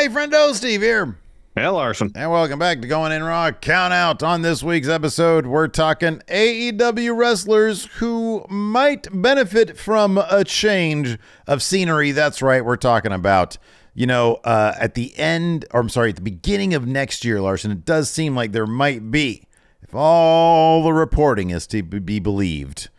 Hey, friendo, Steve here. Hey, Larson. And welcome back to Going In Raw Count Out. On this week's episode, we're talking AEW wrestlers who might benefit from a change of scenery. That's right, we're talking about, at the beginning of next year, Larson, it does seem like there might be, if all the reporting is to be believed,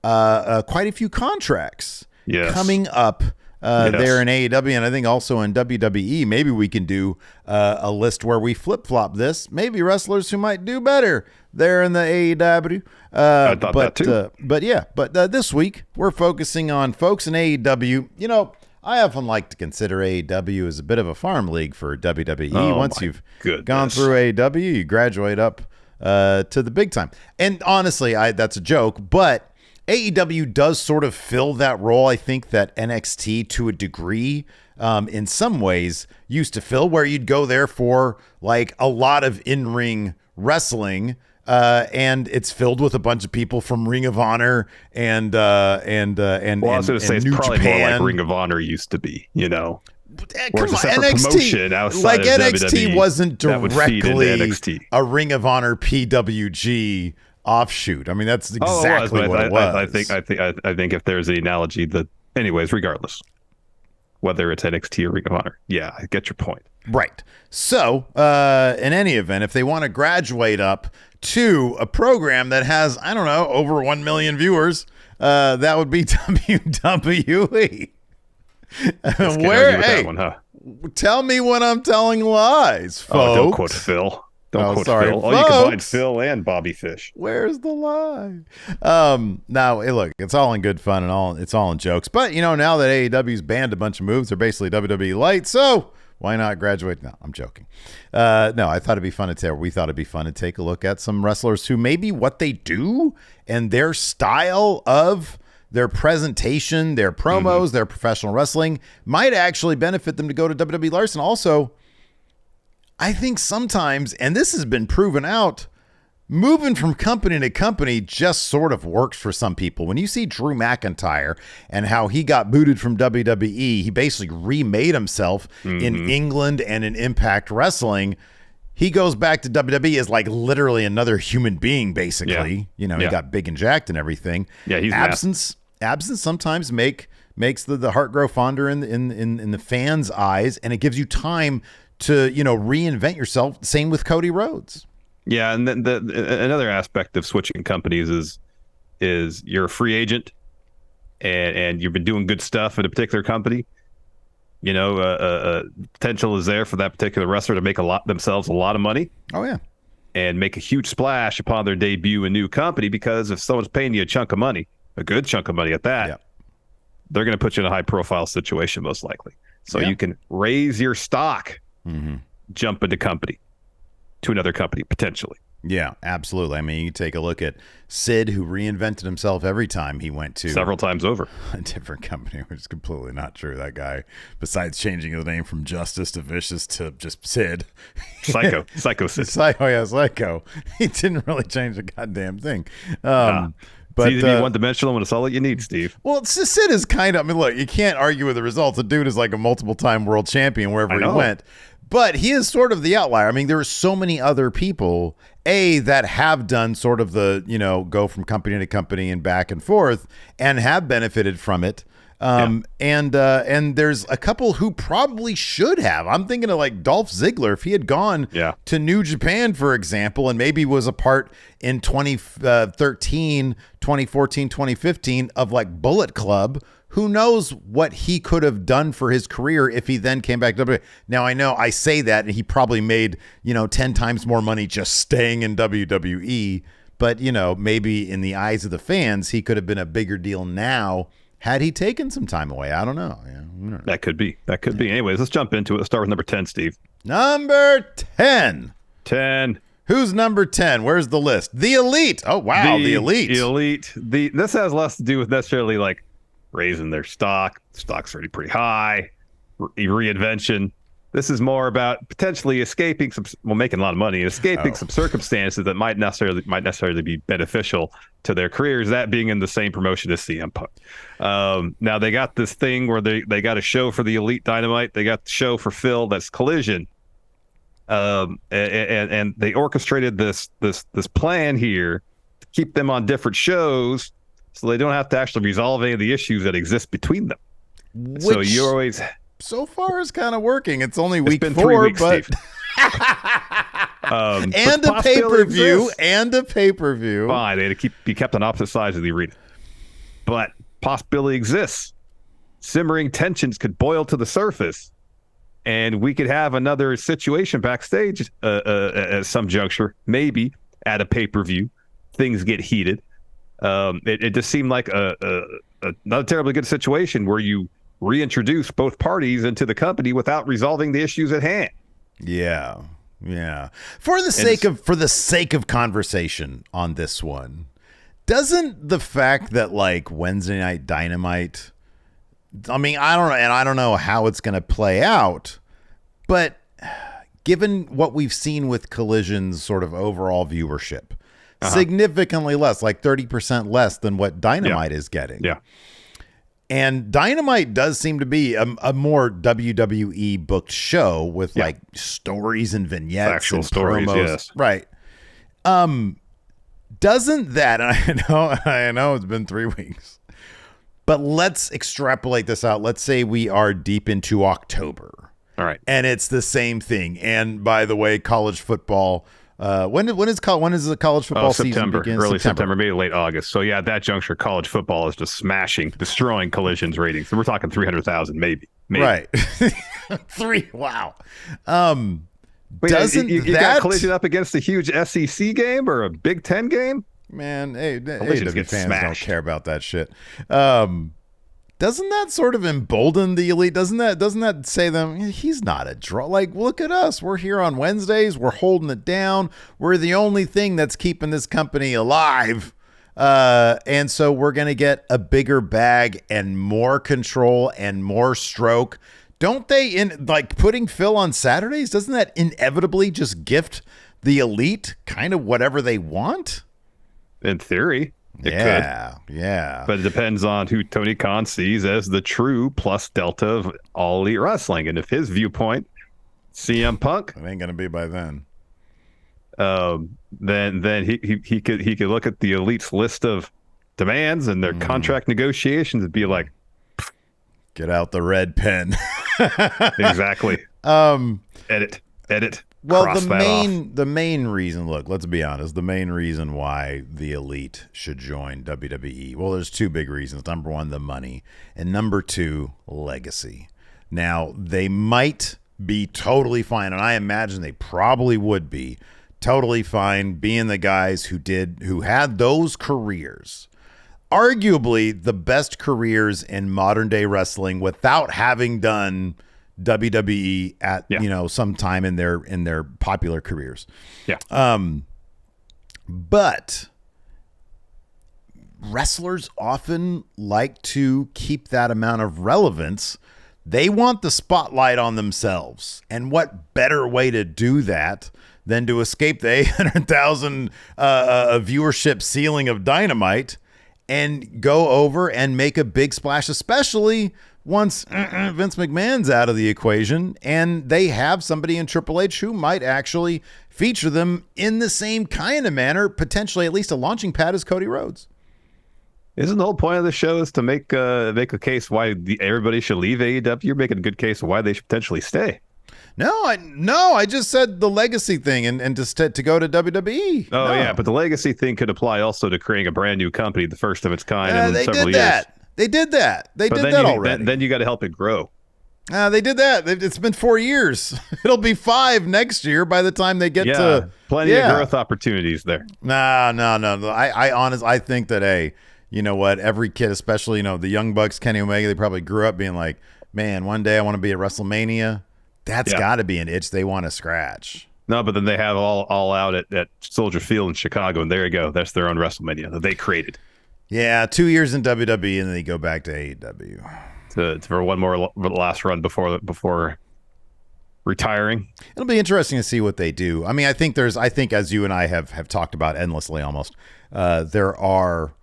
quite a few contracts coming up there in AEW, and I think also in WWE. Maybe we can do a list where we flip-flop this. Maybe wrestlers who might do better there in the AEW. I thought that too. But this week, we're focusing on folks in AEW. I often like to consider AEW as a bit of a farm league for WWE. Once you've gone through AEW, you graduate up to the big time. And honestly, that's a joke, but AEW does sort of fill that role, I think, that NXT to a degree in some ways used to fill, where you'd go there for like a lot of in-ring wrestling, and it's filled with a bunch of people from Ring of Honor and I was going to say it's New probably Japan. more like Ring of Honor used to be, Come Or on, it's a separate NXT, promotion outside like of NXT WWE wasn't that would feed into directly NXT. a Ring of Honor PWG offshoot. I mean, that's exactly what it was. I think if there's the analogy anyways, regardless, whether it's NXT or Ring of Honor, I get your point. Right. So, in any event, if they want to graduate up to a program that has, I don't know, over 1 million viewers, that would be WWE. That one, huh? Tell me when I'm telling lies, folks. Oh, don't quote Phil. Don't quote sorry, Phil. folks. You can find Phil and Bobby Fish. Where's the lie? Now, look, it's all in good fun and it's all in jokes. But, now that AEW's banned a bunch of moves, they're basically WWE light. So why not graduate? No, I'm joking. No, I thought it'd be fun we thought it'd be fun to take a look at some wrestlers who maybe what they do and their style of their presentation, their promos, their professional wrestling might actually benefit them to go to WWE. Larson, also, I think sometimes, and this has been proven out, moving from company to company just sort of works for some people. When you see Drew McIntyre and how he got booted from WWE, he basically remade himself in England and in Impact Wrestling. He goes back to WWE as like literally another human being, basically. He got big and jacked and everything. Yeah, he's absence sometimes makes the heart grow fonder in the fans' eyes, and it gives you time to reinvent yourself. Same with Cody Rhodes. Yeah, and then another aspect of switching companies is you're a free agent, and you've been doing good stuff at a particular company. Potential is there for that particular wrestler to make themselves a lot of money. Oh yeah, and make a huge splash upon their debut in a new company, because if someone's paying you a chunk of money, a good chunk of money at that, they're going to put you in a high profile situation most likely. So you can raise your stock. Jump into to another company potentially. Yeah, absolutely. I mean, you take a look at Sid, who reinvented himself every time he went to several times over a different company, which is completely not true. That guy, besides changing his name from Justice to Vicious to just Sid, Psycho Sid. Psycho. He didn't really change a goddamn thing. But it's either be one-dimensional and it's all that you need, Steve. Well, Sid is kind of, look, you can't argue with the results. The dude is like a multiple-time world champion wherever he went. But he is sort of the outlier. I mean, there are so many other people, that have done sort of the, go from company to company and back and forth and have benefited from it. And there's a couple who probably should have. I'm thinking of like Dolph Ziggler. If he had gone to New Japan, for example, and maybe was a part in 2013, 2014, 2015 of like Bullet Club, who knows what he could have done for his career if he then came back to WWE. Now, I know I say that, and he probably made, 10 times more money just staying in WWE. But, maybe in the eyes of the fans, he could have been a bigger deal now had he taken some time away. I don't know. That could be. Anyways, let's jump into it. Let's start with number 10, Steve. Number 10. 10. Who's number 10? Where's the list? The Elite. Oh, wow. The Elite. The Elite. This has less to do with necessarily like raising their stock. Stock's already pretty high. Reinvention. This is more about potentially escaping making a lot of money and escaping some circumstances that might necessarily be beneficial to their careers. That being in the same promotion as CM Punk. Now they got this thing where they got a show for the Elite Dynamite. They got the show for Phil that's Collision. And they orchestrated this plan here to keep them on different shows, so they don't have to actually resolve any of the issues that exist between them. So you always. So far is kind of working. It's only week 4, 3 weeks, but and a pay-per-view and a pay-per-view. Fine, they had to be kept on opposite sides of the arena, but possibility exists. Simmering tensions could boil to the surface, and we could have another situation backstage at some juncture, maybe at a pay-per-view. Things get heated. It just seemed like a not a terribly good situation where you reintroduce both parties into the company without resolving the issues at hand. Yeah. For the sake of conversation on this one, doesn't the fact that like Wednesday Night Dynamite, I mean, I don't know how it's going to play out, but given what we've seen with Collision's sort of overall viewership, significantly less, like 30% less than what Dynamite is getting. Yeah. And Dynamite does seem to be a more WWE booked show with like stories and vignettes, actual and stories, promos. yes. Right. Doesn't that, and I know it's been 3 weeks, but let's extrapolate this out. Let's say we are deep into October. All right. And it's the same thing. And by the way, college football, when is the college football season begin? Early September, maybe late August. So yeah, at that juncture, college football is just destroying Collision's ratings. So we're talking 300,000, maybe. Right. 3. Wow. But doesn't you that got Collision up against a huge SEC game or a Big Ten game? Man, hey, Collisions AEW get fans smashed. don't care about that shit. Doesn't that sort of embolden the Elite? Doesn't that say them, he's not a draw? Like, look at us. We're here on Wednesdays. We're holding it down. We're the only thing that's keeping this company alive. And so we're going to get a bigger bag and more control and more stroke. Don't they, in like putting Phil on Saturdays, doesn't that inevitably just gift the Elite kind of whatever they want? In theory. It could. Yeah. But it depends on who Tony Khan sees as the true plus delta of all Elite Wrestling. And if his viewpoint, CM Punk, it ain't gonna be by then. Then he could look at the Elite's list of demands and their contract negotiations and be like, get out the red pen. Exactly. Edit. Well, the main reason, look, let's be honest, the main reason why the Elite should join WWE, well, there's 2 big reasons. Number 1, the money, and number 2, legacy. Now, they might be totally fine, and I imagine they probably would be totally fine being the guys who had those careers, arguably the best careers in modern day wrestling without having done WWE at some time in their popular careers. Yeah. But wrestlers often like to keep that amount of relevance. They want the spotlight on themselves. And what better way to do that than to escape the 800,000 viewership ceiling of Dynamite and go over and make a big splash, especially once Vince McMahon's out of the equation and they have somebody in Triple H who might actually feature them in the same kind of manner, potentially at least a launching pad as Cody Rhodes. Isn't the whole point of the show is to make a case why everybody should leave AEW? You're making a good case of why they should potentially stay. No, I just said the legacy thing and to go to WWE. Oh, no. Yeah, but the legacy thing could apply also to creating a brand new company, the first of its kind in they several did years. that. They did that. They did that already. Then you got to help it grow. They did that. It's been 4 years. It'll be 5 next year by the time they get to plenty of growth opportunities there. No. I honestly, I think that, hey, you know what? Every kid, especially, the Young Bucks, Kenny Omega, they probably grew up being like, man, one day I want to be at WrestleMania. That's got to be an itch they want to scratch. No, but then they have all out at Soldier Field in Chicago, and there you go. That's their own WrestleMania that they created. Yeah, 2 years in WWE, and then they go back to AEW. For one more last run before retiring. It'll be interesting to see what they do. I mean, I think as you and I have talked about endlessly almost, there are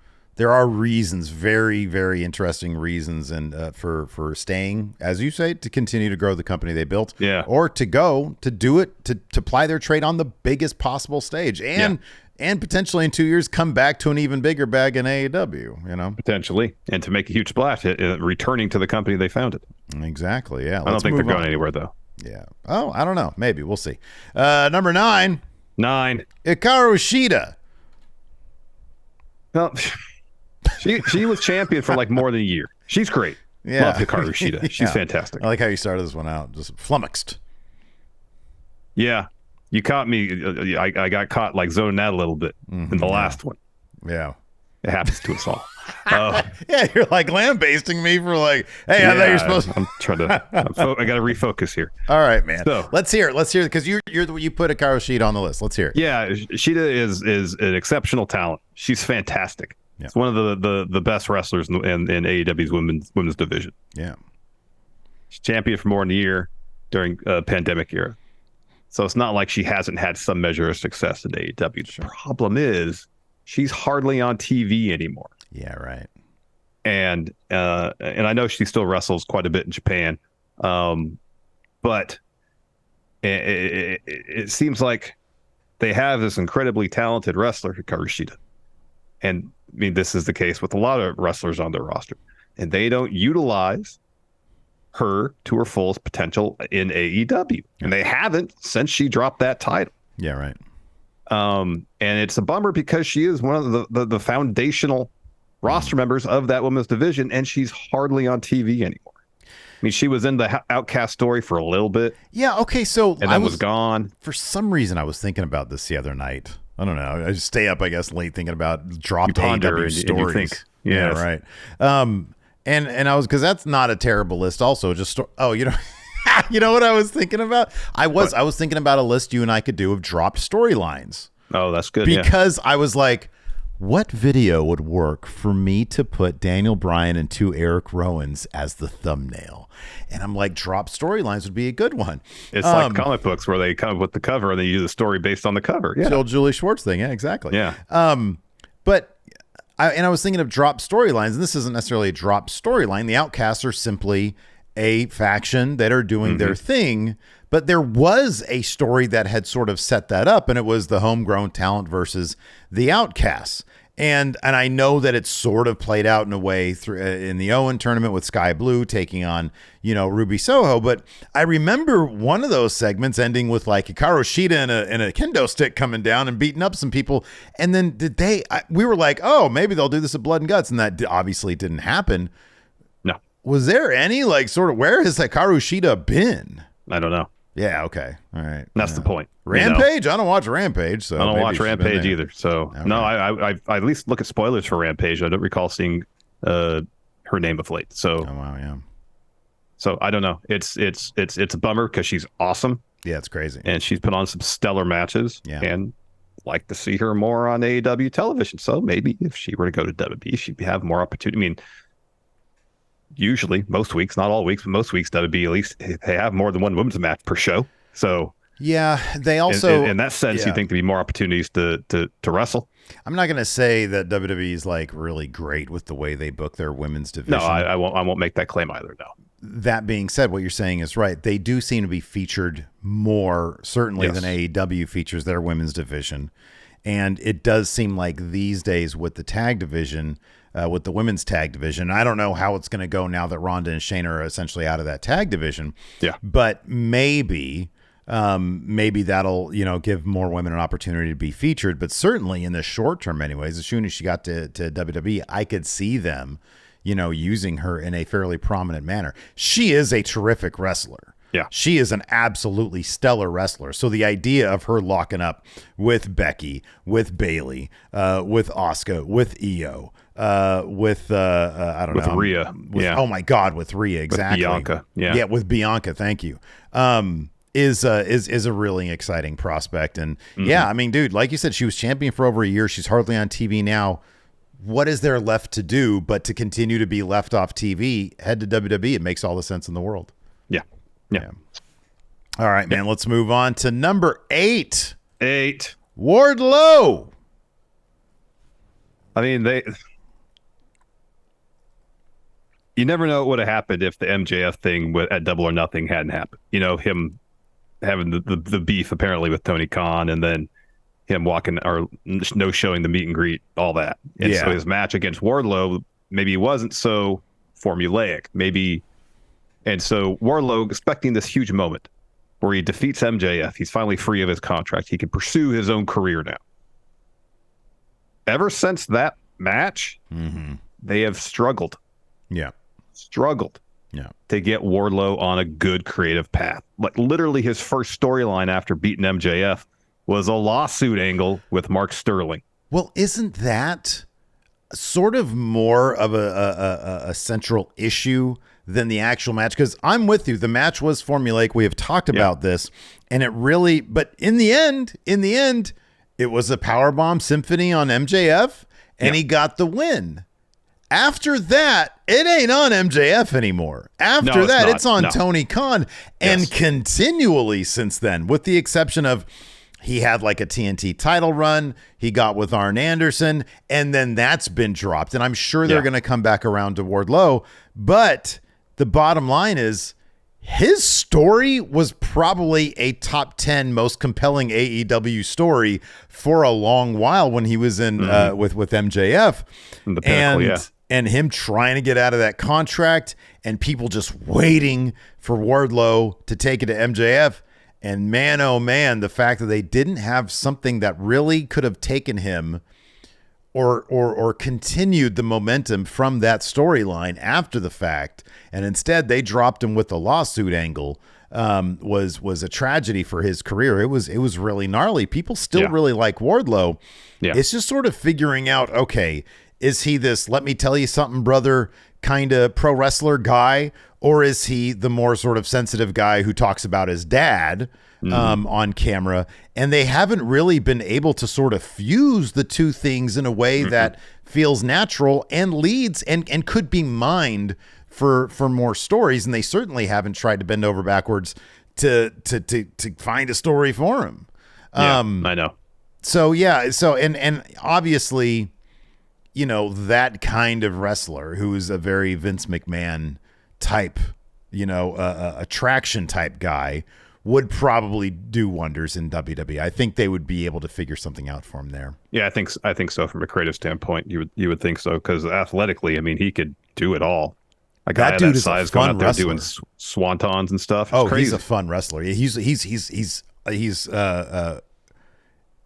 reasons, very, very interesting reasons, and for staying, as you say, to continue to grow the company they built, or to go to do it to ply their trade on the biggest possible stage, and potentially in 2 years come back to an even bigger bag in AEW. You know, potentially, and to make a huge splash, returning to the company they founded. Exactly. Yeah. I don't think they're going anywhere though. Yeah. Oh, I don't know. Maybe we'll see. Number 9. HIKARU SHIDA. Well, she was champion for like more than a year. She's great. Yeah. Love HIKARU SHIDA. She's fantastic. I like how you started this one out. Just flummoxed. Yeah. You caught me. I got caught like zoning out a little bit in the last one. Yeah. It happens to us all. Yeah, you're like lambasting me for like, hey, I thought you're supposed to. I'm trying to. I got to refocus here. All right, man. So let's hear it. Because you put HIKARU SHIDA on the list. Let's hear it. Yeah, SHIDA is an exceptional talent. She's fantastic. Yeah. It's one of the best wrestlers in AEW's women's division. Yeah. She's champion for more than a year during pandemic era. So it's not like she hasn't had some measure of success in AEW. The problem is she's hardly on TV anymore. Yeah, right. And I know she still wrestles quite a bit in Japan, but it seems like they have this incredibly talented wrestler, HIKARU SHIDA. And I mean, this is the case with a lot of wrestlers on their roster, and they don't utilize her to her fullest potential in AEW, and they haven't since she dropped that title. Yeah, right. And it's a bummer because she is one of the foundational roster members of that women's division, and she's hardly on TV anymore. I mean, she was in the Outcast story for a little bit. Yeah, okay, so and then was gone. For some reason, I was thinking about this the other night. I don't know. I just stay up, I guess, late thinking about dropped AEW stories. And yeah, right. And I was, because that's not a terrible list. Also, just you know what I was thinking about? I was thinking about a list you and I could do of dropped storylines. Oh, that's good. Because I was like, what video would work for me to put Daniel Bryan and 2 Eric Rowans as the thumbnail? And I'm like, drop storylines would be a good one. It's like comic books where they come up with the cover and they use the story based on the cover. Yeah. The old Julie Schwartz thing. Yeah, exactly. Yeah. But I was thinking of drop storylines, and this isn't necessarily a drop storyline. The Outcasts are simply a faction that are doing their thing, but there was a story that had sort of set that up, and it was the homegrown talent versus the Outcasts. And I know that it's sort of played out in a way through in the Owen tournament with Sky Blue taking on, Ruby Soho. But I remember one of those segments ending with like HIKARU SHIDA and a kendo stick coming down and beating up some people. And then we were like, oh, maybe they'll do this at Blood and Guts. And that obviously didn't happen. No. Was there any where has HIKARU SHIDA been? I don't know. Yeah. Okay. All right. That's the point. Rampage? I don't watch Rampage. So I don't watch Rampage either. So no, I at least look at spoilers for Rampage. I don't recall seeing her name of late. So oh wow, yeah. So I don't know. It's a bummer because she's awesome. Yeah, it's crazy. And she's put on some stellar matches. Yeah. And like to see her more on AEW television. So maybe if she were to go to WWE, she'd have more opportunity. I mean, usually, most weeks, not all weeks, but most weeks, WWE, at least they have more than one women's match per show. So yeah, they also in that sense, you think there'd be more opportunities to wrestle. I'm not going to say that WWE is like really great with the way they book their women's division. No, I won't make that claim either. No. That being said, what you're saying is right. They do seem to be featured more, certainly, than AEW features their women's division. And it does seem like these days with the tag division, with the women's tag division, I don't know how it's going to go now that Ronda and Shayna are essentially out of that tag division. Yeah. But maybe that'll, give more women an opportunity to be featured. But certainly in the short term anyways, as soon as she got to WWE, I could see them, using her in a fairly prominent manner. She is a terrific wrestler. Yeah. She is an absolutely stellar wrestler. So the idea of her locking up with Becky, with Bayley, with Asuka, with Io, with I don't know, with Rhea. Oh my God, with Rhea, exactly. With Bianca. Yeah. With Bianca. Thank you. Is a really exciting prospect. And yeah, I mean, dude, like you said, she was champion for over a year. She's hardly on TV now. What is there left to do but to continue to be left off TV, head to WWE? It makes all the sense in the world. Yeah. All right, man. Let's move on to number 8. 8. Wardlow. I mean, you never know what would have happened if the MJF thing at Double or Nothing hadn't happened. You know, him having the beef apparently with Tony Khan, and then him walking or no showing the meet and greet, all that. And so his match against Wardlow, maybe he wasn't so formulaic. Maybe. And so Wardlow expecting this huge moment where he defeats MJF. He's finally free of his contract. He can pursue his own career now. Ever since that match, they have struggled. Yeah. To get Wardlow on a good creative path. Like literally his first storyline after beating MJF was a lawsuit angle with Mark Sterling. Well, isn't that sort of more of a central issue than the actual match? Because I'm with you. The match was formulaic. We have talked about this, and it really, but in the end, it was a powerbomb symphony on MJF, and he got the win. After that, it ain't on MJF anymore. After that, it's on Tony Khan, and continually since then, with the exception of he had like a TNT title run, he got with Arn Anderson, and then that's been dropped. And I'm sure they're going to come back around to Wardlow, but the bottom line is his story was probably a top 10 most compelling AEW story for a long while when he was in with MJF. The Pinnacle, and him trying to get out of that contract and people just waiting for Wardlow to take it to MJF. And man, oh man, the fact that they didn't have something that really could have taken him or continued the momentum from that storyline after the fact, and instead they dropped him with the lawsuit angle, was a tragedy for his career. It was really gnarly. People still really like Wardlow. It's just sort of figuring out, okay, is he this let me tell you something, brother, kind of pro wrestler guy, or is he the more sort of sensitive guy who talks about his dad on camera? And they haven't really been able to sort of fuse the two things in a way that feels natural and leads and could be mined for more stories. And they certainly haven't tried to bend over backwards to find a story for him. I know. So and obviously, you know, that kind of wrestler who is a very Vince McMahon type, you know, attraction type guy would probably do wonders in WWE. I think they would be able to figure something out for him there. Yeah, I think so. From a creative standpoint, you would think so, because athletically, I mean, he could do it all. Like that dude is size going out there doing swantons and stuff. It's crazy. He's a fun wrestler.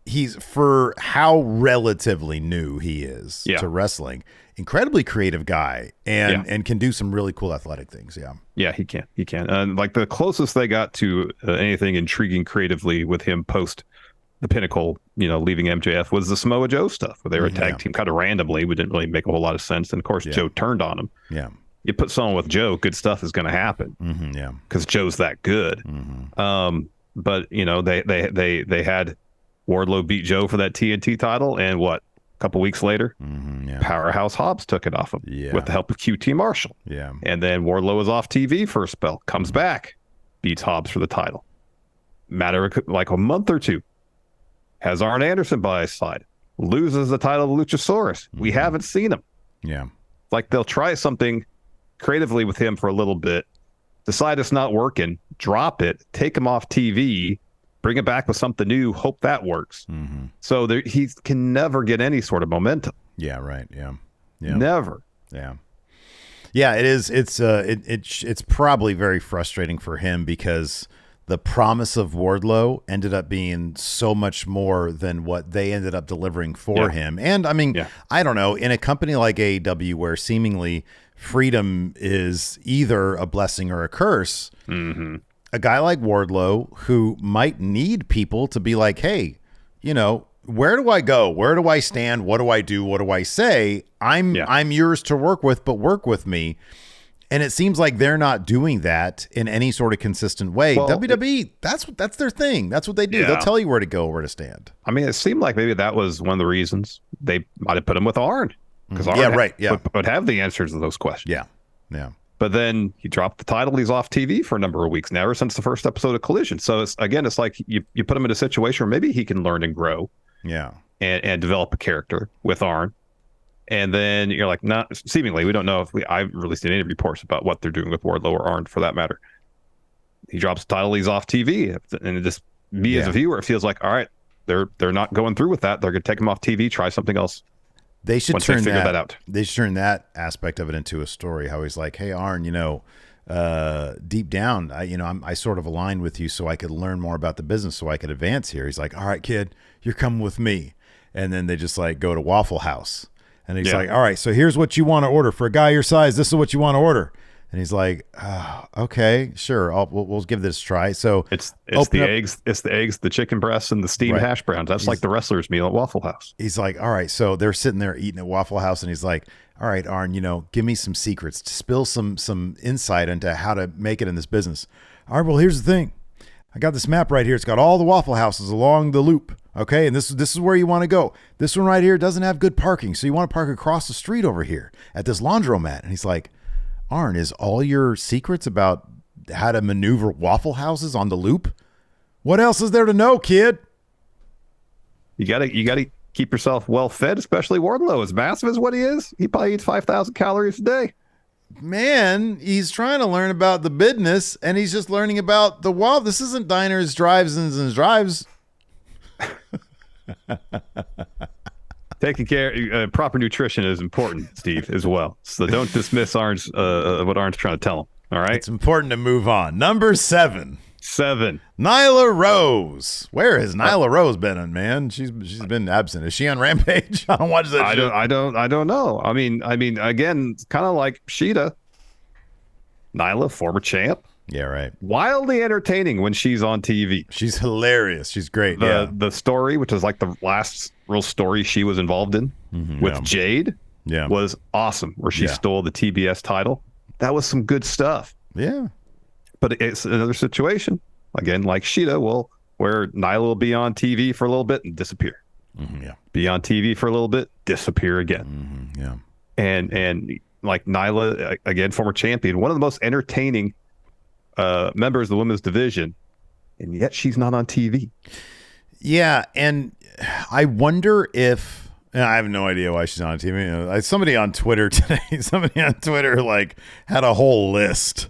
He's for how relatively new he is to wrestling, incredibly creative guy, and can do some really cool athletic things. Yeah, he can. And like the closest they got to anything intriguing creatively with him post the Pinnacle, you know, leaving MJF, was the Samoa Joe stuff, where they were a tag team kind of randomly. We didn't really make a whole lot of sense. And of course, Joe turned on him. Yeah. You put someone with Joe, good stuff is going to happen. Because Joe's that good. But you know, they had Wardlow beat Joe for that TNT title, and what? A couple weeks later, Powerhouse Hobbs took it off him with the help of QT Marshall. And then Wardlow was off TV for a spell, comes back, beats Hobbs for the title. Matter of like a month or two, has Arn Anderson by his side, loses the title to Luchasaurus. We haven't seen him. Like they'll try something creatively with him for a little bit, decide it's not working, drop it, take him off TV, bring it back with something new, hope that works. So he can never get any sort of momentum. Never. It is. It's probably very frustrating for him, because the promise of Wardlow ended up being so much more than what they ended up delivering for him. And I mean, I don't know, in a company like AEW, where seemingly freedom is either a blessing or a curse, a guy like Wardlow, who might need people to be like, hey, you know, where do I go? Where do I stand? What do I do? What do I say? I'm yours to work with, but work with me. And it seems like they're not doing that in any sort of consistent way. Well, WWE, that's their thing. That's what they do. They'll tell you where to go, where to stand. I mean, it seemed like maybe that was one of the reasons they might have put him with Arn, because Arn would have the answers to those questions. But then he dropped the title. He's off TV for a number of weeks now, ever since the first episode of Collision. So it's like you put him in a situation where maybe he can learn and grow. Yeah. And develop a character with Arn. And then you're like, not seemingly, we don't know if I haven't really seen any reports about what they're doing with Wardlow or Arn for that matter. He drops the title, he's off TV. And it just me as a viewer, it feels like, all right, they're not going through with that. They're going to take him off TV, try something else. They should turn that out. They should turn that aspect of it into a story. How he's like, hey, Arn, deep down, I sort of aligned with you so I could learn more about the business so I could advance here. He's like, all right, kid, you're coming with me. And then they just like go to Waffle House. And he's like, all right, so here's what you want to order. For a guy your size, this is what you want to order. And he's like, okay, sure. We'll give this a try. So it's the eggs, the chicken breasts, and the steamed hash browns. That's like the wrestler's meal at Waffle House. He's like, all right. So they're sitting there eating at Waffle House. And he's like, all right, Arn, give me some secrets. Spill some insight into how to make it in this business. All right, well, here's the thing. I got this map right here. It's got all the Waffle Houses along the loop. Okay, and this is where you want to go. This one right here doesn't have good parking, so you want to park across the street over here at this laundromat. And he's like, Arn, is all your secrets about how to maneuver Waffle Houses on the loop? What else is there to know, kid? You gotta keep yourself well fed, especially Wardlow. As massive as what he is, he probably eats 5,000 calories a day. Man, he's trying to learn about the business, and he's just learning about the waffle. This isn't diners, drives-ins, and drives. Taking care, proper nutrition is important, Steve, as well. So don't dismiss Arn's what Arn's trying to tell him. All right, it's important to move on. Number 7. Nyla Rose. Where has Nyla Rose been, man? She's been absent. Is she on Rampage? I don't watch that. I don't know. I mean, again, it's kind of like Shida. Nyla, former champ. Yeah, right. Wildly entertaining when she's on TV. She's hilarious. She's great. The story, which is like the last real story she was involved in with Jade, was awesome. Where she stole the TBS title. That was some good stuff. Yeah. But it's another situation, again, like Shida, where Nyla will be on TV for a little bit and disappear. Be on TV for a little bit, disappear again. And like Nyla, again, former champion, one of the most entertaining members of the women's division, and yet she's not on TV. Yeah, and I wonder if, and I have no idea why she's not on TV. Somebody on Twitter today, like had a whole list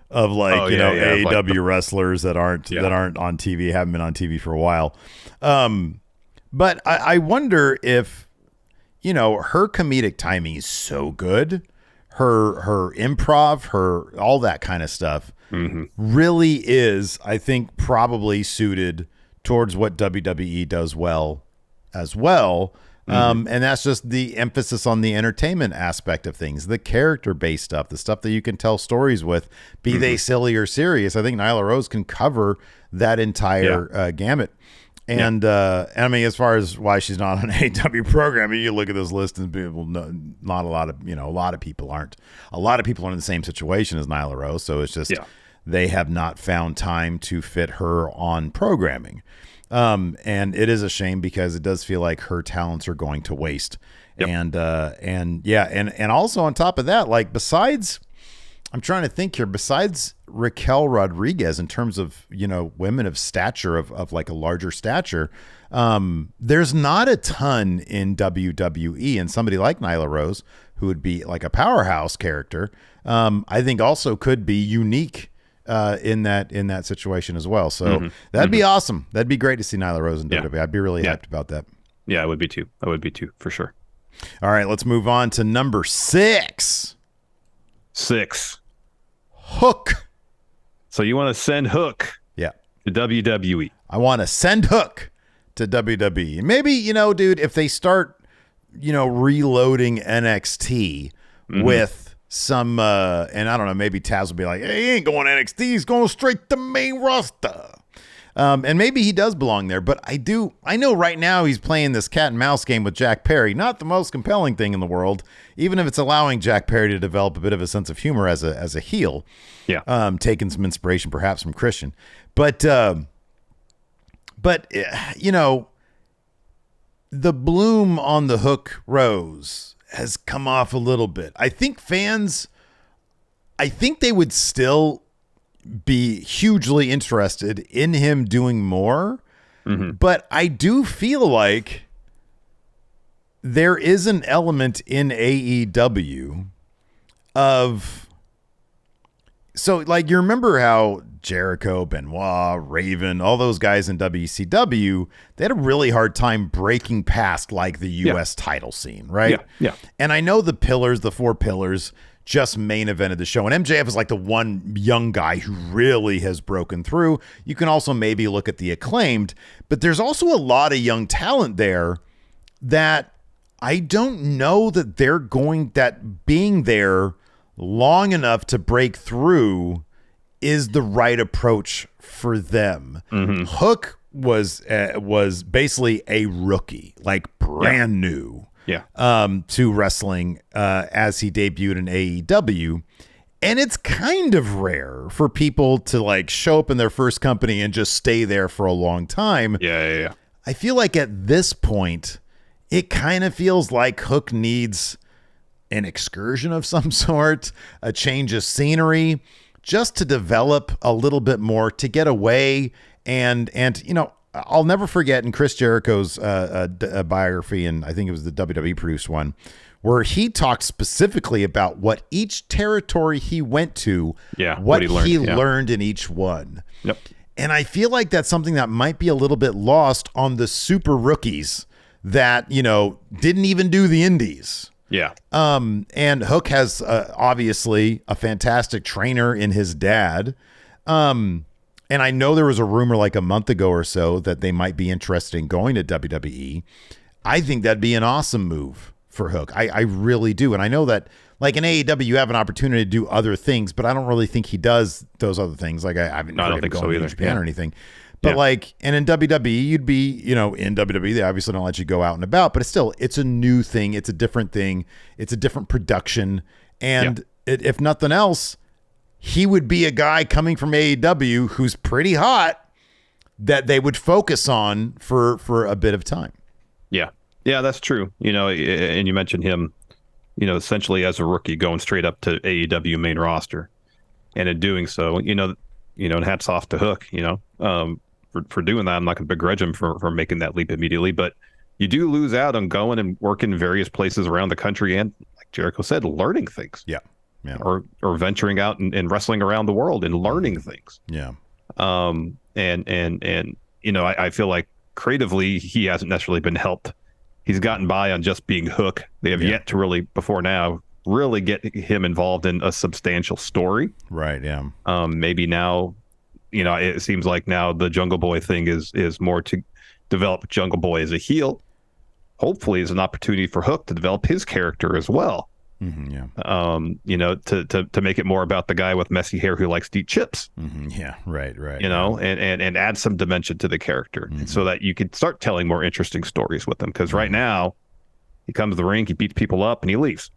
of AEW wrestlers that aren't on TV, haven't been on TV for a while. But I wonder if, her comedic timing is so good, her improv, all that kind of stuff really is, I think, probably suited towards what WWE does well as well. And that's just the emphasis on the entertainment aspect of things, the character-based stuff, the stuff that you can tell stories with, be they silly or serious. I think Nyla Rose can cover that entire gamut. And I mean, as far as why she's not on AEW programming, you look at this list and people, not a lot of, a lot of people aren't. A lot of people are in the same situation as Nyla Rose, so it's just they have not found time to fit her on programming. And it is a shame because it does feel like her talents are going to waste. And also on top of that, like besides, I'm trying to think here, besides Raquel Rodriguez, in terms of, women of stature, of like a larger stature, there's not a ton in WWE, and somebody like Nyla Rose, who would be like a powerhouse character, I think also could be unique in that situation as well. So that'd be awesome. That'd be great to see Nyla Rose in WWE. I'd be really hyped about that. Yeah, I would be too. For sure. All right, let's move on to number 6. Hook. So you want to send Hook to WWE. I want to send Hook to WWE. Maybe, dude, if they start, reloading NXT with some, and I don't know, maybe Taz will be like, hey, he ain't going NXT. He's going straight to main roster. And maybe he does belong there, but I know right now he's playing this cat and mouse game with Jack Perry. Not the most compelling thing in the world, even if it's allowing Jack Perry to develop a bit of a sense of humor as a heel. Yeah. Taking some inspiration perhaps from Christian. But the bloom on the Hook rose has come off a little bit. I think fans I think they would still be hugely interested in him doing more. But I do feel like there is an element in AEW of, so like, you remember how Jericho, Benoit, Raven, all those guys in WCW, they had a really hard time breaking past like the US title scene, right? Yeah. And I know the 4 pillars just main evented the show. And MJF is like the one young guy who really has broken through. You can also maybe look at the Acclaimed, but there's also a lot of young talent there that I don't know that that being there long enough to break through is the right approach for them. Hook was basically a rookie, like brand new. To wrestling as he debuted in AEW. And it's kind of rare for people to like show up in their first company and just stay there for a long time. Yeah. I feel like at this point, it kind of feels like Hook needs an excursion of some sort, a change of scenery, just to develop a little bit more, to get away. And you know, I'll never forget in Chris Jericho's biography, and I think it was the WWE produced one, where he talked specifically about what each territory he went to, what he learned in each one. Yep. And I feel like that's something that might be a little bit lost on the super rookies that, you know, didn't even do the indies. Yeah. And Hook has obviously a fantastic trainer in his dad. And I know there was a rumor like a month ago or so that they might be interested in going to WWE. I think that'd be an awesome move for Hook. I really do. And I know that like in AEW, you have an opportunity to do other things, but I don't really think he does those other things. Like I don't think so either. To Japan or anything. But like, and in WWE, you'd be, you know, in WWE, they obviously don't let you go out and about, but it's a new thing. It's a different thing. It's a different production. And if nothing else, he would be a guy coming from AEW who's pretty hot that they would focus on for a bit of time. Yeah, that's true. You know, and you mentioned him, you know, essentially as a rookie going straight up to AEW main roster. And in doing so, you know, and hats off to Hook, you know, for doing that. I'm not going to begrudge him for making that leap immediately, but you do lose out on going and working in various places around the country and, like Jericho said, learning things. Yeah. Or venturing out and wrestling around the world and learning things. Yeah. And you know, I feel like creatively he hasn't necessarily been helped. He's gotten by on just being Hook. They have yet to really, before now, really get him involved in a substantial story. Right. Yeah. Maybe now, you know, it seems like now the Jungle Boy thing is more to develop Jungle Boy as a heel. Hopefully, is an opportunity for Hook to develop his character as well. You know, to make it more about the guy with messy hair who likes to eat chips. Yeah, right. You know, and add some dimension to the character, so that you could start telling more interesting stories with him. Because right now, he comes to the ring, he beats people up, and he leaves.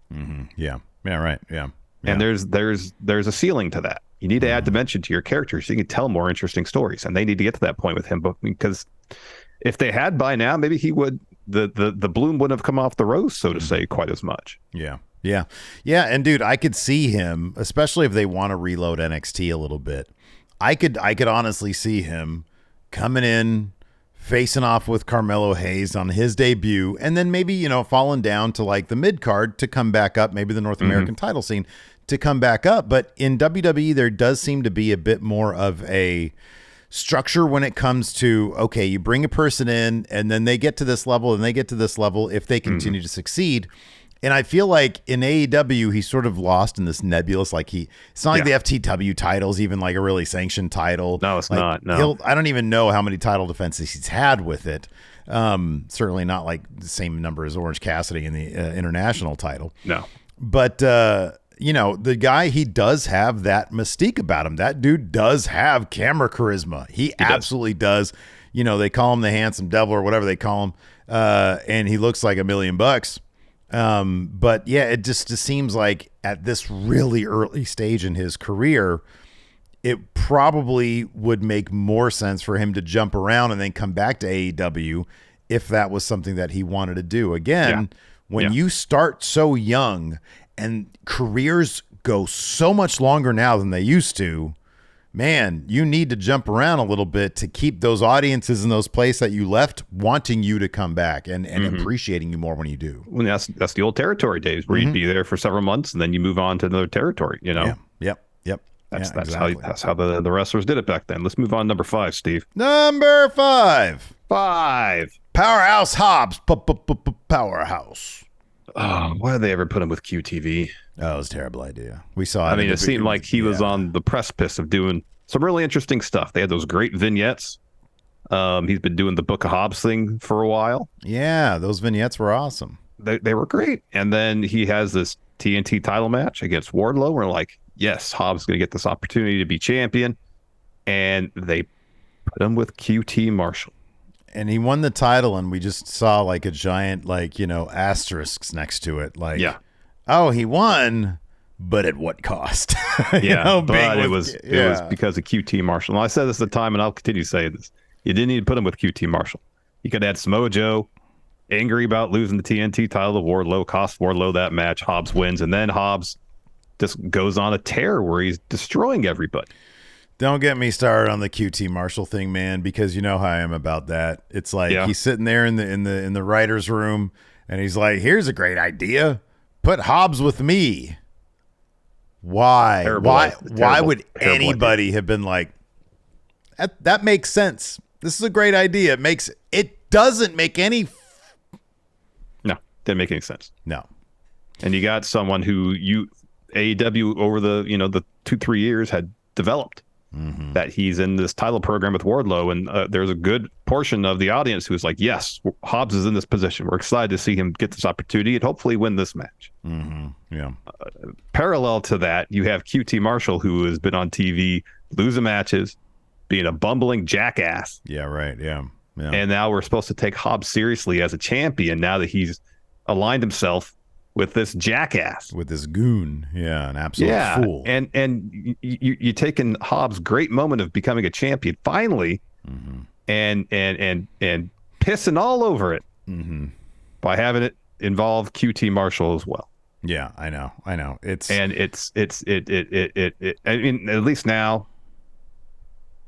Yeah, right. Yeah. And there's a ceiling to that. You need to add dimension to your character so you can tell more interesting stories, and they need to get to that point with him. But because if they had by now, maybe he would the bloom wouldn't have come off the rose, so to say, quite as much. Yeah. And dude, I could see him, especially if they want to reload NXT a little bit. I could honestly see him coming in, facing off with Carmelo Hayes on his debut, and then maybe, you know, falling down to like the mid card to come back up, maybe the North American title scene to come back up. But in WWE, there does seem to be a bit more of a structure when it comes to, okay, you bring a person in and then they get to this level and they get to this level if they continue to succeed. And I feel like in AEW, he's sort of lost in this nebulous, like it's not like the FTW title's even like a really sanctioned title. No, it's not. No, I don't even know how many title defenses he's had with it. Certainly not like the same number as Orange Cassidy in the international title. No, but you know, the guy, he does have that mystique about him. That dude does have camera charisma. He absolutely does. You know, they call him the handsome devil or whatever they call him, and he looks like $1 million. But yeah, it just seems like at this really early stage in his career, it probably would make more sense for him to jump around and then come back to AEW if that was something that he wanted to do. Again, when you start so young and careers go so much longer now than they used to, man, you need to jump around a little bit to keep those audiences in those places that you left wanting you to come back and appreciating you more when you do. Well, that's the old territory days where you'd be there for several months and then you move on to another territory, you know? Yeah. Yep. That's exactly. how the wrestlers did it back then. Let's move on to number 5, Steve. Number 5. 5. Powerhouse Hobbs. Powerhouse. Oh, why did they ever put him with QTV? Oh, it was a terrible idea. We saw it. I mean, it seemed like he was on the precipice of doing some really interesting stuff. They had those great vignettes. He's been doing the Book of Hobbs thing for a while. Yeah, those vignettes were awesome. They were great. And then he has this TNT title match against Wardlow. We're like, yes, Hobbs is going to get this opportunity to be champion. And they put him with QT Marshall. And he won the title, and we just saw like a giant, like, you know, asterisks next to it. Like, oh, he won, but at what cost? But it was because of QT Marshall. And I said this at the time, and I'll continue saying this. You didn't need to put him with QT Marshall. You could add Samoa Joe, angry about losing the TNT title to Wardlow, cost Wardlow that match. Hobbs wins, and then Hobbs just goes on a tear where he's destroying everybody. Don't get me started on the QT Marshall thing, man, because you know how I am about that. It's like he's sitting there in the writer's room, and he's like, "Here's a great idea: put Hobbs with me." Why? Why would anybody have been like, that makes sense? This is a great idea. It doesn't make any. No, didn't make any sense. No. And you got someone who AEW over the 2-3 years had developed. That he's in this title program with Wardlow, and there's a good portion of the audience who's like, yes, Hobbs is in this position. We're excited to see him get this opportunity and hopefully win this match. Parallel to that, you have QT Marshall, who has been on TV losing matches, being a bumbling jackass. Yeah, right. Yeah. And now we're supposed to take Hobbs seriously as a champion now that he's aligned himself with this jackass, with this goon, an absolute fool. And you taking Hobbs' great moment of becoming a champion finally, and pissing all over it by having it involve QT Marshall as well. Yeah, I know. I mean, at least now,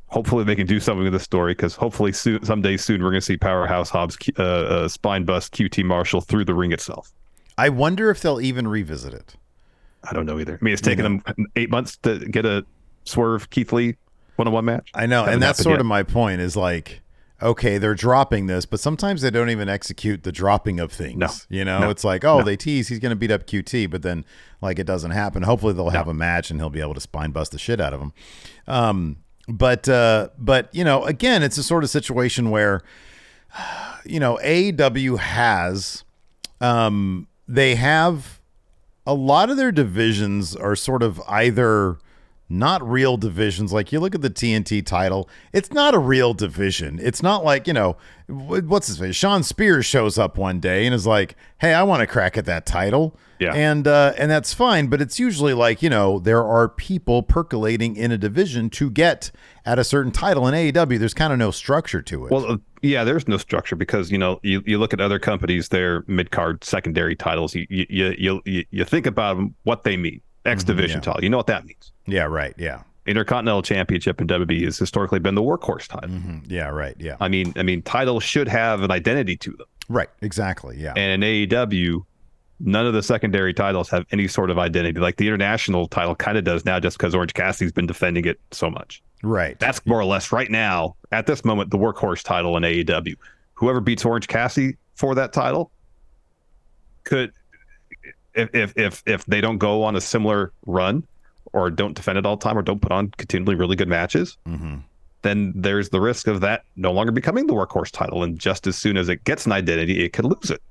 hopefully they can do something with this story, because hopefully someday soon we're going to see Powerhouse Hobbs spine bust QT Marshall through the ring itself. I wonder if they'll even revisit it. I don't know either. I mean, it's taken them 8 months to get a Swerve Keith Lee one-on-one match. I know, and that's sort of my point is like, okay, they're dropping this, but sometimes they don't even execute the dropping of things. It's like, they tease he's going to beat up QT, but then like it doesn't happen. Hopefully they'll have a match and he'll be able to spine bust the shit out of him. But again, it's a sort of situation where, AEW has, they have a lot of their divisions are sort of either not real divisions. Like you look at the TNT title, it's not a real division. It's not like, what's his face? Sean Spears shows up one day and is like, hey, I want to crack at that title. Yeah. And that's fine. But it's usually like, there are people percolating in a division to get at a certain title. In AEW, there's kind of no structure to it. Well, there's no structure because, you look at other companies, their mid-card secondary titles, you think about them, what they mean. X division title. You know what that means. Yeah, right. Yeah. Intercontinental Championship in WWE has historically been the workhorse title. Yeah, right. Yeah. I mean, titles should have an identity to them. Right. Exactly. Yeah. And in AEW, none of the secondary titles have any sort of identity. Like the international title kind of does now, just because Orange Cassidy's been defending it so much. Right. That's more or less right now, at this moment, the workhorse title in AEW. Whoever beats Orange Cassidy for that title could, if they don't go on a similar run or don't defend it all the time or don't put on continually really good matches, then there's the risk of that no longer becoming the workhorse title. And just as soon as it gets an identity, it could lose it.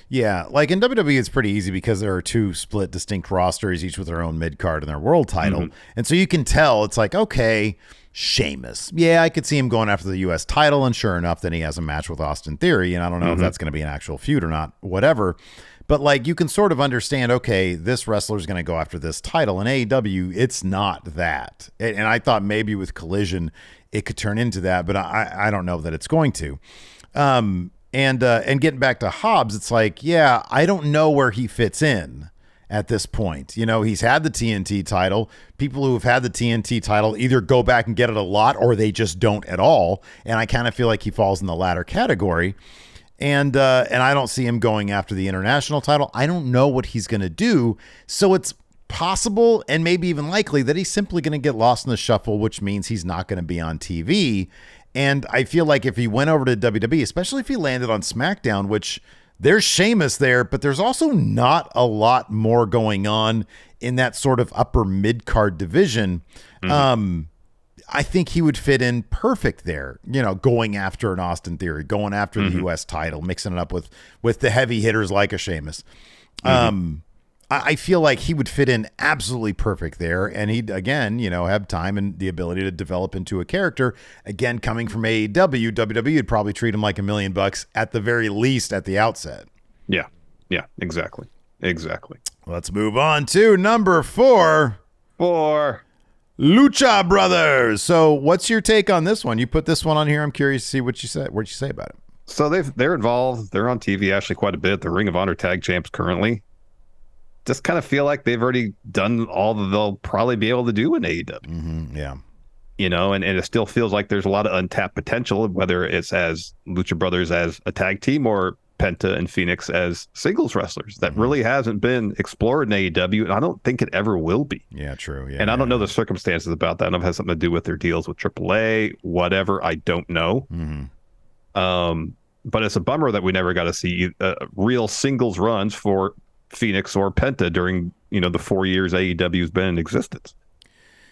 Yeah, like in WWE, it's pretty easy because there are two split distinct rosters, each with their own mid-card and their world title. And so you can tell it's like, okay, Sheamus. Yeah, I could see him going after the U.S. title. And sure enough, then he has a match with Austin Theory. And I don't know if that's going to be an actual feud or not, whatever. But like you can sort of understand, okay, this wrestler is going to go after this title. In AEW, it's not that. And I thought maybe with Collision, it could turn into that. But I don't know that it's going to. And getting back to Hobbs, it's like, yeah, I don't know where he fits in at this point. You know, he's had the TNT title. People who have had the TNT title either go back and get it a lot or they just don't at all. And I kind of feel like he falls in the latter category. And I don't see him going after the international title. I don't know what he's going to do. So it's possible and maybe even likely that he's simply going to get lost in the shuffle, which means he's not going to be on TV. And I feel like if he went over to WWE, especially if he landed on SmackDown, which there's Sheamus there, but there's also not a lot more going on in that sort of upper mid-card division. I think he would fit in perfect there, you know, going after an Austin Theory, going after the U.S. title, mixing it up with the heavy hitters like a Sheamus. I feel like he would fit in absolutely perfect there. And he'd, again, you know, have time and the ability to develop into a character. Again, coming from AEW, WWE would probably treat him like $1 million at the very least at the outset. Yeah. Yeah, exactly. Exactly. Let's move on to number 4. Lucha Brothers. So what's your take on this one? You put this one on here. I'm curious to see what you say. What'd you say about it? So they're involved. They're on TV actually quite a bit. The Ring of Honor tag champs currently. Just kind of feel like they've already done all that they'll probably be able to do in AEW. Yeah. You know, and it still feels like there's a lot of untapped potential, whether it's as Lucha Brothers as a tag team or Penta and Phoenix as singles wrestlers. That really hasn't been explored in AEW, and I don't think it ever will be. Yeah, true. Yeah, and I don't know the circumstances about that. I don't know if it has something to do with their deals with AAA, whatever. I don't know. But it's a bummer that we never got to see real singles runs for Phoenix or Penta during, you know, the 4 years AEW has been in existence.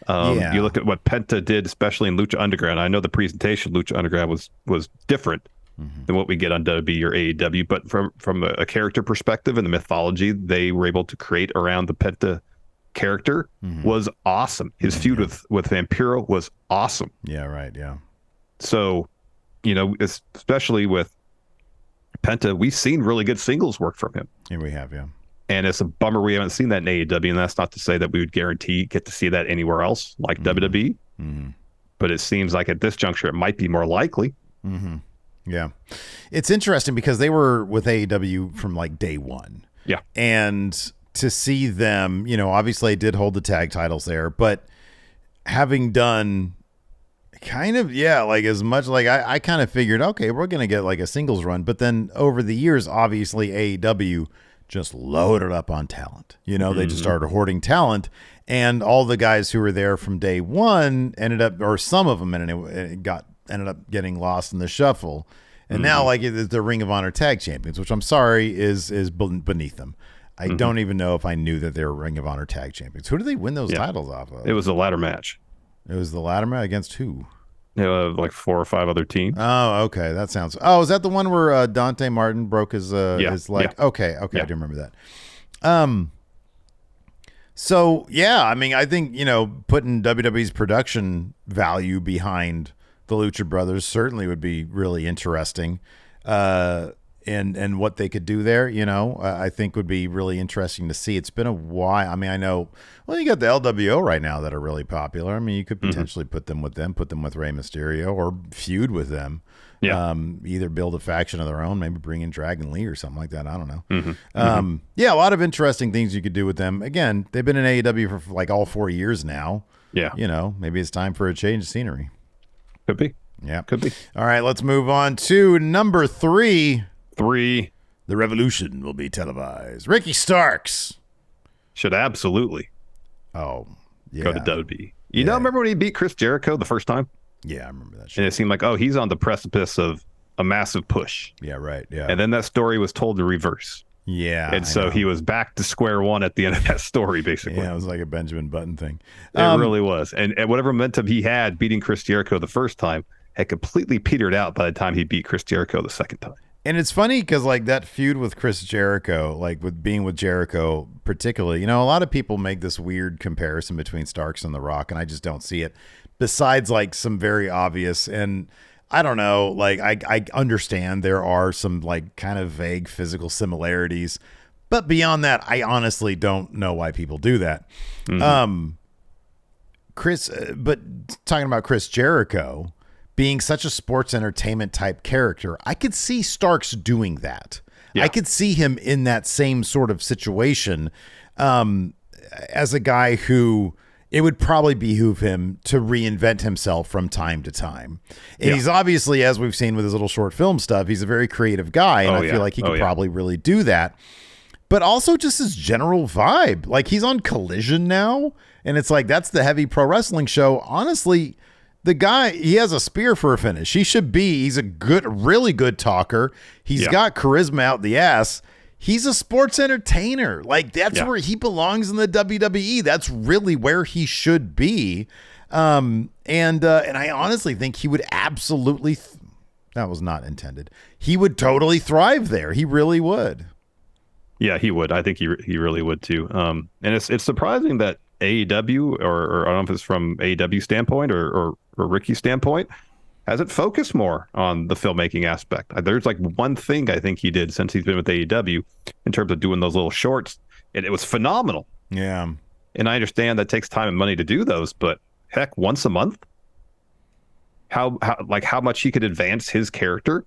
You look at what Penta did, especially in Lucha Underground. I know the presentation Lucha Underground was different than what we get on WWE or AEW, but from a character perspective and the mythology they were able to create around the Penta character was awesome. His feud with Vampiro was awesome. Yeah, right. Yeah. So, you know, especially with Penta, we've seen really good singles work from him. Yeah, we have. Yeah. And it's a bummer we haven't seen that in AEW, and that's not to say that we would guarantee get to see that anywhere else like WWE. But it seems like at this juncture, it might be more likely. Yeah. It's interesting because they were with AEW from like day one. Yeah. And to see them, you know, obviously they did hold the tag titles there, but having done kind of, like as much like I kind of figured, okay, we're going to get like a singles run. But then over the years, obviously AEW just loaded up on talent. You know, they just started hoarding talent, and all the guys who were there from day one ended up, or some of them ended up getting lost in the shuffle. And now like it's the Ring of Honor tag champions, which I'm sorry is beneath them. I don't even know if I knew that they were Ring of Honor tag champions. Who did they win those titles off of? It was a ladder match. It was the ladder match against who? Like 4 or 5 other teams. Oh, okay. That sounds. Oh, is that the one where Dante Martin broke his leg? Yeah. Okay. I do remember that. So yeah, I mean, I think, you know, putting WWE's production value behind the Lucha Brothers certainly would be really interesting. And what they could do there, you know, I think would be really interesting to see. It's been a while. I mean, I know, well, you got the LWO right now that are really popular. I mean, you could potentially put them with Rey Mysterio or feud with them. Yeah. Either build a faction of their own, maybe bring in Dragon Lee or something like that. I don't know. Yeah, a lot of interesting things you could do with them. Again, they've been in AEW for like all 4 years now. Yeah. You know, maybe it's time for a change of scenery. Could be. Yeah. Could be. All right, let's move on to number 3. The Revolution will be televised. Ricky Starks should absolutely go to WWE. You know, remember when he beat Chris Jericho the first time? Yeah, I remember that shit. And it seemed like, he's on the precipice of a massive push. Yeah, right. Yeah. And then that story was told in reverse. Yeah. And so he was back to square one at the end of that story, basically. Yeah, it was like a Benjamin Button thing. It really was. And whatever momentum he had beating Chris Jericho the first time had completely petered out by the time he beat Chris Jericho the second time. And it's funny because like that feud with Chris Jericho, like with being with Jericho particularly, you know, a lot of people make this weird comparison between Starks and The Rock, and I just don't see it. Besides like some very obvious, and I don't know, like I understand there are some like kind of vague physical similarities, but beyond that, I honestly don't know why people do that. But talking about Chris Jericho being such a sports entertainment type character, I could see Starks doing that. Yeah. I could see him in that same sort of situation. as a guy who it would probably behoove him to reinvent himself from time to time. And he's obviously, as we've seen with his little short film stuff, he's a very creative guy. And I feel like he could probably really do that. But also just his general vibe. Like, he's on Collision now. And it's like, that's the heavy pro wrestling show. Honestly, the guy, he has a spear for a finish. He's a really good talker. He's got charisma out the ass. He's a sports entertainer. Like, that's where he belongs in the WWE. That's really where he should be. And I honestly think he would absolutely, that was not intended. He would totally thrive there. He really would. Yeah, he would. I think he really would too. And it's surprising that AEW, or I don't know if it's from AEW standpoint or Ricky's standpoint, hasn't focused more on the filmmaking aspect. There's like one thing I think he did since he's been with AEW in terms of doing those little shorts, and it was phenomenal. Yeah. And I understand that takes time and money to do those, but heck, once a month, how much he could advance his character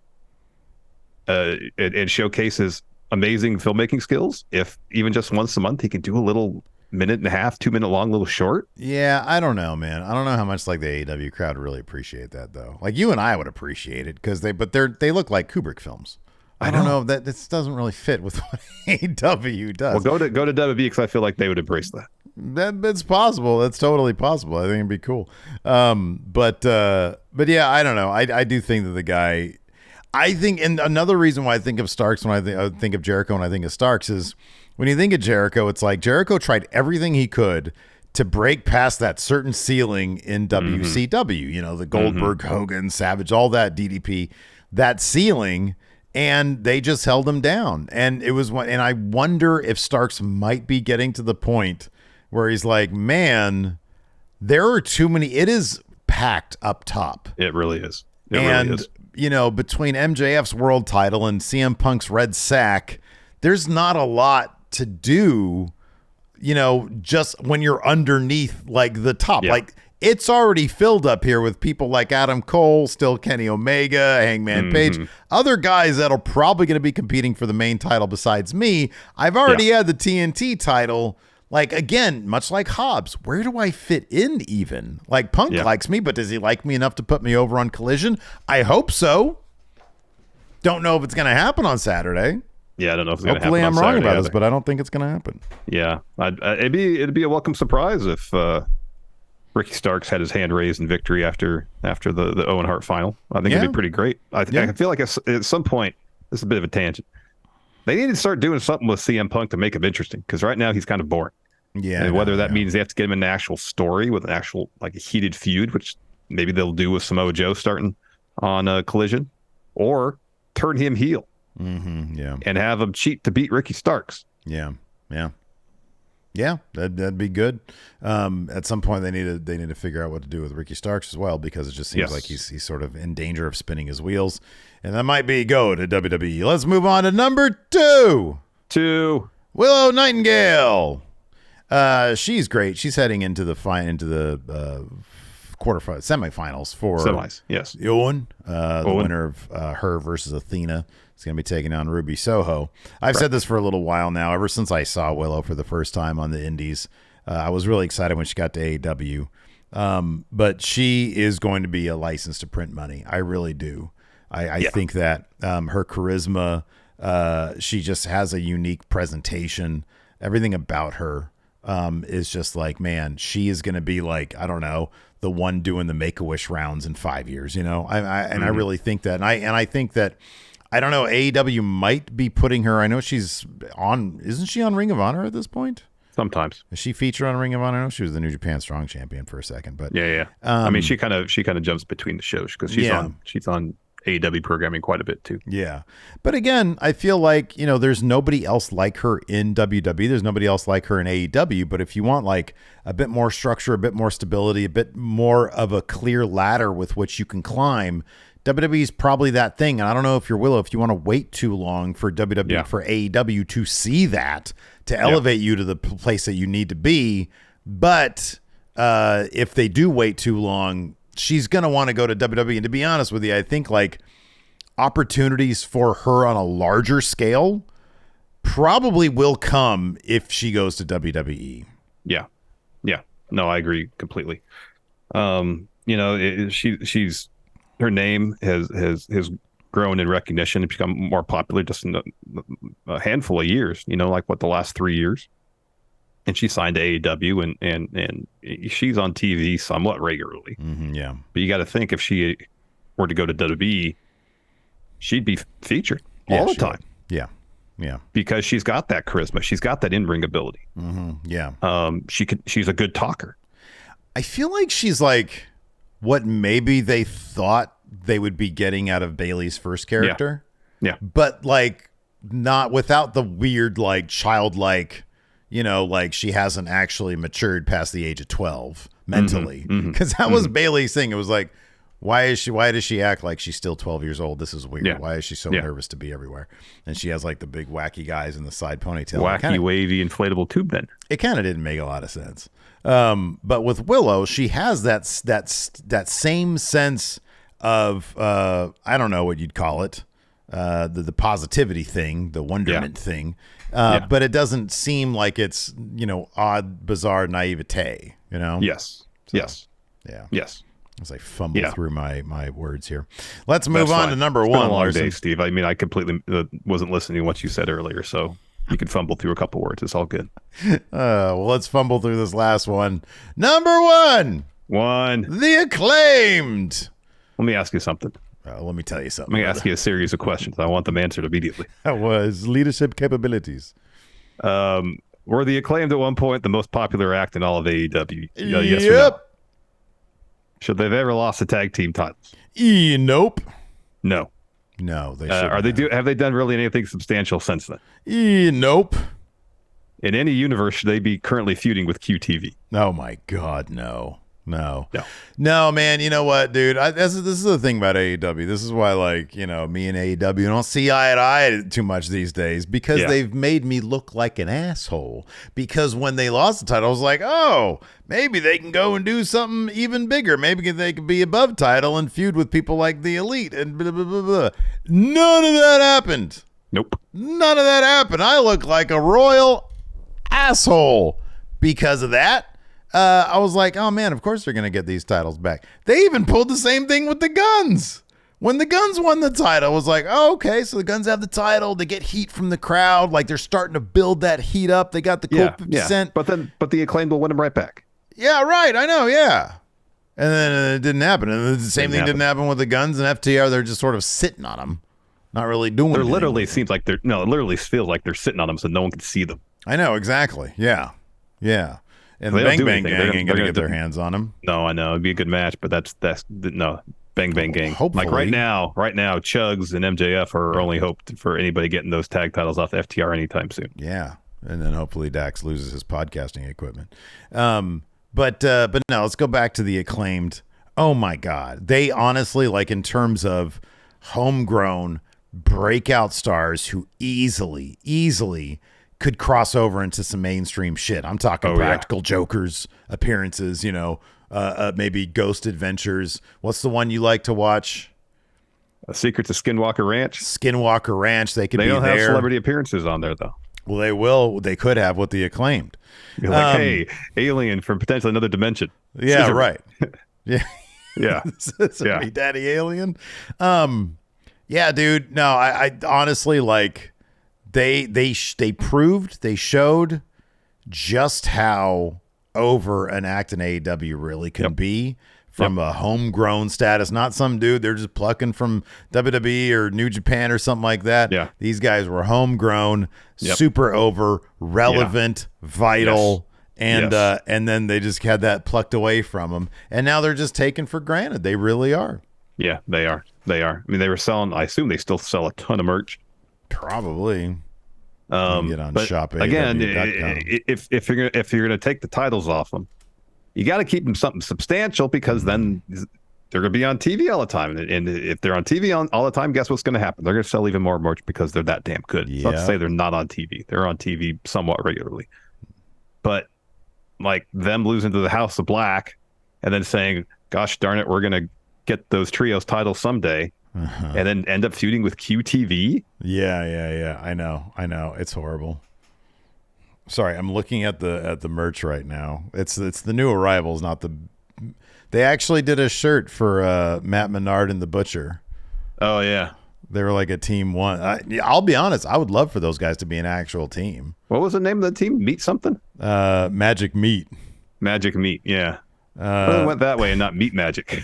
and showcase his amazing filmmaking skills if even just once a month he can do a little 1.5, 2 minute long little short. Yeah, I don't know, man. I don't know how much like the AEW crowd would really appreciate that though. Like, you and I would appreciate it because they look like Kubrick films. I don't know that this doesn't really fit with what AEW does. Well, go to WWE because I feel like they would embrace that. That's possible. That's totally possible. I think it'd be cool. But yeah, I don't know. I do think that the guy, I think, and another reason why I think of Starks when I think of Jericho and I think of Starks is when you think of Jericho, it's like Jericho tried everything he could to break past that certain ceiling in WCW, you know, the Goldberg, Hogan, Savage, all that DDP, that ceiling, and they just held him down. And it was and I wonder if Starks might be getting to the point where he's like, man, there are too many. It is packed up top. It really is. Really is. You know, between MJF's world title and CM Punk's red sack, there's not a lot to do, you know, just when you're underneath like the top. Like, it's already filled up here with people like Adam Cole, still Kenny Omega, Hangman Page, other guys that are probably going to be competing for the main title besides me. I've already had the TNT title. Like, again, much like Hobbs, where do I fit in even? Like, Punk likes me, but does he like me enough to put me over on Collision? I hope so. Don't know if it's going to happen on Saturday. Yeah, I don't know if it's going to happen. Hopefully, I'm wrong Saturday about either. this, but I don't think it's going to happen. Yeah, it'd be a welcome surprise if Ricky Starks had his hand raised in victory after the Owen Hart final. I think it'd be pretty great. I feel like at some point, this is a bit of a tangent, they need to start doing something with CM Punk to make him interesting, because right now he's kind of boring. Yeah, and whether that means they have to get him an actual story with an actual like a heated feud, which maybe they'll do with Samoa Joe starting on Collision, or turn him heel. And have him cheat to beat Ricky Starks. Yeah, that'd be good. At some point, they need to figure out what to do with Ricky Starks as well, because it just seems like he's sort of in danger of spinning his wheels, and that might be go to WWE. Let's move on to number 2. Willow Nightingale. She's great. She's heading into the semifinals for semis. Yes, Owen, the winner of her versus Athena. Is going to be taking on Ruby Soho. I've said this for a little while now. Ever since I saw Willow for the first time on the Indies, I was really excited when she got to AEW. But she is going to be a license to print money. I really do. I think that her charisma, she just has a unique presentation. Everything about her is just like, man, she is going to be like, I don't know, the one doing the Make-A-Wish rounds in 5 years. You know, I really think that, and I think that. I don't know. AEW might be putting her. I know she's on. Isn't she on Ring of Honor at this point? Sometimes. Is she featured on Ring of Honor? I know she was the New Japan Strong Champion for a second, but I mean, she kind of jumps between the shows because she's on AEW programming quite a bit too. Yeah, but again, I feel like, you know, there's nobody else like her in WWE. There's nobody else like her in AEW. But if you want like a bit more structure, a bit more stability, a bit more of a clear ladder with which you can climb, WWE is probably that thing. And I don't know if you're Willow, if you want to wait too long for WWE, for AEW to see that, to elevate you to the place that you need to be. But if they do wait too long, she's going to want to go to WWE. And to be honest with you, I think like opportunities for her on a larger scale probably will come if she goes to WWE. Yeah. No, I agree completely. She's her name has grown in recognition and become more popular just in a handful of years. Like the last 3 years. And she signed to AEW, and she's on TV somewhat regularly. Yeah, but you got to think if she were to go to WWE, she'd be featured all the time. Would. Yeah, because she's got that charisma, she's got that in-ring ability. Yeah, she's a good talker. I feel like she's like what maybe they thought they would be getting out of Bayley's first character. Yeah. But like not without the weird like childlike. Like she hasn't actually matured past the age of 12 mentally. Because that was Bayley's thing. It was like, why does she act like she's still 12 years old? This is weird. Yeah. Why is she so nervous to be everywhere? And she has like the big wacky guys in the side ponytail. Wacky, wavy, inflatable tube bend. It kind of didn't make a lot of sense. But with Willow, she has that same sense of, I don't know what you'd call it. The positivity thing, the wonderment thing. But it doesn't seem like it's, odd, bizarre naivete, Yes. So, yes. Yeah. Yes. As I fumble through my words here. Let's move on to number it's one, been a long Larson. day, Steve. I mean, I completely wasn't listening to what you said earlier, so you can fumble through a couple words. It's all good. Well, let's fumble through this last one. Number one. The Acclaimed. Let me ask you something. Let me tell you something. Let me ask you a series of questions. I want them answered immediately. That was leadership capabilities. Were the Acclaimed at one point the most popular act in all of AEW? Yes or no? Should they have ever lost the tag team titles? Nope. No. No, they should. Have they done really anything substantial since then? Nope. In any universe, should they be currently feuding with QTV? Oh my God, no, man. You know what, dude? This is the thing about AEW. This is why, like, me and AEW don't see eye to eye too much these days because they've made me look like an asshole. Because when they lost the title, I was like, oh, maybe they can go and do something even bigger. Maybe they could be above title and feud with people like the Elite and blah, blah, blah, blah. None of that happened. Nope. None of that happened. I look like a royal asshole because of that. I was like, oh man, of course they're going to get these titles back. They even pulled the same thing with the Guns. When the Guns won the title, I was like, oh, okay, so the Guns have the title. They get heat from the crowd. Like they're starting to build that heat up. They got the cool 50 Cent. But the Acclaimed will win them right back. Yeah, right. I know. Yeah. And then it didn't happen. And the same thing didn't happen with the Guns and FTR. They're just sort of sitting on them, not really doing anything. It literally feels like they're sitting on them so no one can see them. I know, exactly. Yeah. And the Bang Bang Gang ain't going to get their hands on him. No, I know. It'd be a good match, but that's no. Bang Bang Gang. Hopefully. Like right now, Chugs and MJF are only hope for anybody getting those tag titles off FTR anytime soon. Yeah. And then hopefully Dax loses his podcasting equipment. But no, let's go back to the Acclaimed. Oh my God. They honestly, like in terms of homegrown breakout stars who easily could cross over into some mainstream shit. I'm talking Practical Jokers appearances, maybe Ghost Adventures. What's the one you like to watch? Secrets of Skinwalker Ranch. Skinwalker Ranch. They could be there. They don't have celebrity appearances on there, though. Well, they will. They could have with the Acclaimed. You're like, hey, alien from potentially another dimension. Yeah, Scissor. Right. Yeah. Yeah. Me, Daddy Alien. Yeah, dude. No, I honestly like. They showed just how over an act in AEW really can be from a homegrown status, not some dude they're just plucking from WWE or New Japan or something like that. Yeah. These guys were homegrown, super over, relevant, vital, and then they just had that plucked away from them, and now they're just taken for granted. They really are. Yeah, they are. I mean, they were selling. I assume they still sell a ton of merch. Probably. Get on but shop again, if you're gonna take the titles off them, you got to keep them something substantial because then they're gonna be on TV all the time. And if they're on TV all the time, guess what's gonna happen? They're gonna sell even more merch because they're that damn good. It's not to say they're not on TV. They're on TV somewhat regularly, but like them losing to the House of Black and then saying, "Gosh darn it, we're gonna get those trios titles someday." and then end up feuding with QTV. Yeah. I know. It's horrible. Sorry, I'm looking at the merch right now. It's the new arrivals, not the. They actually did a shirt for Matt Menard and the Butcher. Oh yeah, they were like a team one. I'll be honest, I would love for those guys to be an actual team. What was the name of the team? Meat something? Magic Meat. Magic Meat. Yeah. Well, it went that way and not Meat Magic.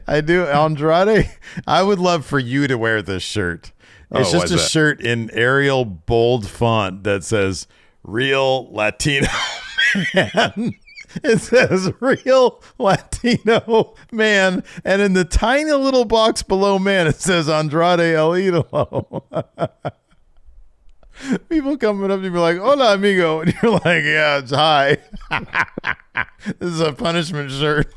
I do, Andrade. I would love for you to wear this shirt. It's just a shirt in Arial bold font that says "Real Latino Man." It says "Real Latino Man," and in the tiny little box below "Man," it says Andrade El Idolo. People coming up to you like, "Hola, amigo," and you're like, "Yeah, it's hi." This is a punishment shirt.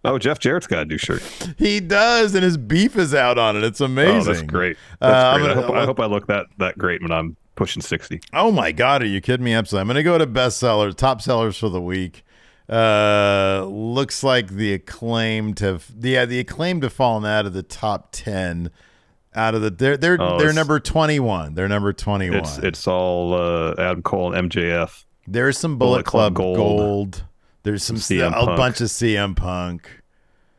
Oh, Jeff Jarrett's got a new shirt. He does, and his beef is out on it. It's amazing. Oh, that's great. That's great. I hope I look that great when I'm pushing 60. Oh my God, are you kidding me? Absolutely. I'm going to go to bestsellers, top sellers for the week. Looks like the Acclaimed have fallen out of the top 10. Out of the they're number 21. They're number 21. It's all Adam Cole and MJF. There's some Bullet Club Gold. There's some a bunch of CM Punk.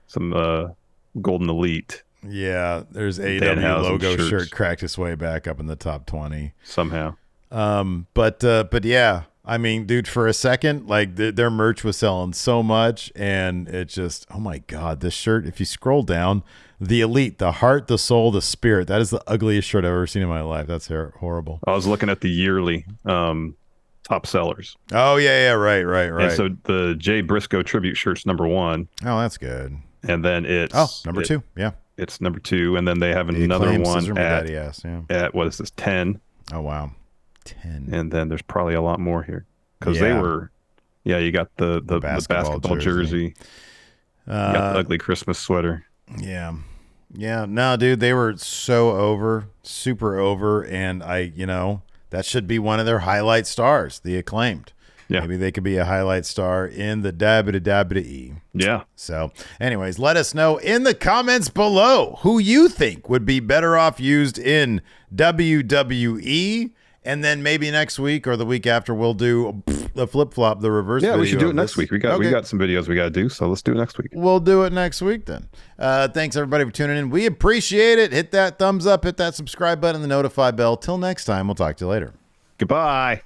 Some Golden Elite. Yeah, there's AEW logo shirt cracked its way back up in the top 20 somehow. But yeah, I mean, dude, for a second, like their merch was selling so much, and it just, oh my God, this shirt. If you scroll down, the Elite, the heart, the soul, the spirit. That is the ugliest shirt I've ever seen in my life. That's horrible. I was looking at the yearly top sellers. Oh yeah, right. And so the Jay Briscoe tribute shirt's number 1. Oh, that's good. And then it's number 2. Yeah, it's number 2, and then they have another one at what is this, 10? Oh wow, 10. And then there's probably a lot more here because they were. Yeah, you got the basketball jersey. You got the ugly Christmas sweater. Yeah. No, dude, they were so super over, and that should be one of their highlight stars, the Acclaimed. Yeah. Maybe they could be a highlight star in the WWE. Yeah. So, anyways, let us know in the comments below who you think would be better off used in WWE. And then maybe next week or the week after, we'll do the flip-flop, the reverse video. Yeah, we should do it next week. We got some videos we got to do, so let's do it next week. We'll do it next week then. Thanks, everybody, for tuning in. We appreciate it. Hit that thumbs up, hit that subscribe button, the notify bell. Till next time, we'll talk to you later. Goodbye.